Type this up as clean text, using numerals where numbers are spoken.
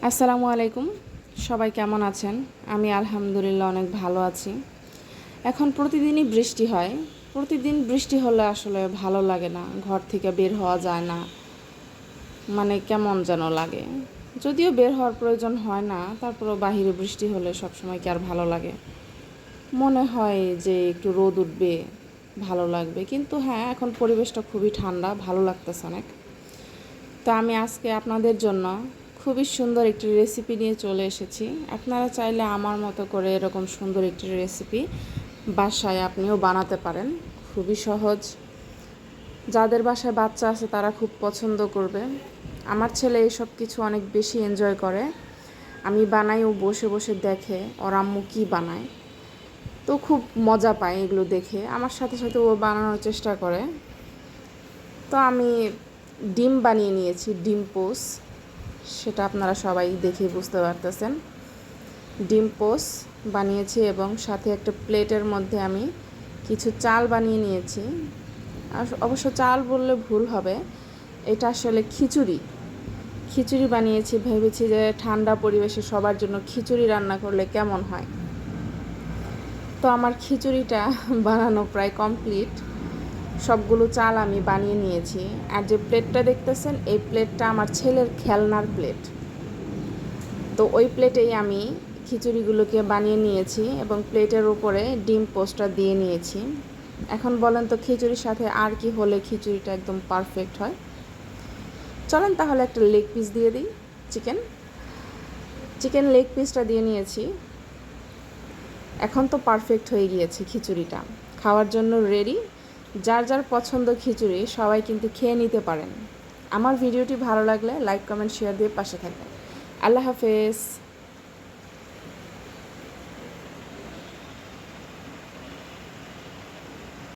আসসালামু আলাইকুম। সবাই কেমন আছেন? আমি আলহামদুলিল্লাহ অনেক ভালো আছি। এখন প্রতিদিনই বৃষ্টি হয়। প্রতিদিন বৃষ্টি হলে আসলে ভালো লাগে না। ঘর থেকে বের হওয়া যায় না। মানে কেমন যেন লাগে। যদিও বের হওয়ার প্রয়োজন হয় না, তারপরেও বাহিরে বৃষ্টি হলে সবসময় কি আর ভালো লাগে? মনে হয় যে একটু রোদ উঠবে, ভালো লাগবে। কিন্তু হ্যাঁ, এখন পরিবেশটা খুবই ঠান্ডা, ভালো লাগতেছে অনেক। তো আমি আজকে আপনাদের জন্য খুবই সুন্দর একটি রেসিপি নিয়ে চলে এসেছি। আপনারা চাইলে আমার মতো করে এরকম সুন্দর একটি রেসিপি বাসায় আপনিও বানাতে পারেন। খুবই সহজ। যাদের বাসায় বাচ্চা আছে তারা খুব পছন্দ করবে। আমার ছেলে এইসব কিছু অনেক বেশি এনজয় করে। আমি বানাই, ও বসে বসে দেখে ওর আম্মু কী বানায়। তো খুব মজা পায় এগুলো দেখে। আমার সাথে সাথে ও বানানোর চেষ্টা করে। তো আমি ডিম বানিয়ে নিয়েছি, ডিম পোস। সেটা আপনারা সবাই দেখে বুঝতে পারতেছেন। ডিম পোস বানিয়েছি এবং সাথে একটা প্লেটের মধ্যে আমি কিছু চাল বানিয়ে নিয়েছি। আর অবশ্য চাল বললে ভুল হবে, এটা আসলে খিচুড়ি। খিচুড়ি বানিয়েছি, ভেবেছি যে ঠান্ডা পরিবেশে সবার জন্য খিচুড়ি রান্না করলে কেমন হয়। তো আমার খিচুড়িটা বানানো প্রায় কমপ্লিট। সবগুলো চাল আমি বানিয়ে নিয়েছি। আর যে প্লেটটা দেখতেছেন, এই প্লেটটা আমার ছেলের খেলনার প্লেট। তো ওই প্লেটেই আমি খিচুড়িগুলোকে বানিয়ে নিয়েছি এবং প্লেটের উপরে ডিম পোস্টটা দিয়ে নিয়েছি। এখন বলেন তো খিচুড়ির সাথে আর কি হলে খিচুড়িটা একদম পারফেক্ট হয়? চলেন তাহলে একটা লেগ পিস দিয়ে দিই। চিকেন চিকেন লেগ পিসটা দিয়ে নিয়েছি। এখন তো পারফেক্ট হয়ে গিয়েছে খিচুড়িটা, খাওয়ার জন্য রেডি। যার যার পছন্দ খিচুড়ি সবাই কিন্তু খেয়ে নিতে পারেন। আমার ভিডিওটি ভালো লাগলে লাইক, কমেন্ট, শেয়ার দিয়ে পাশে থাকবেন। আল্লাহ হাফেজ।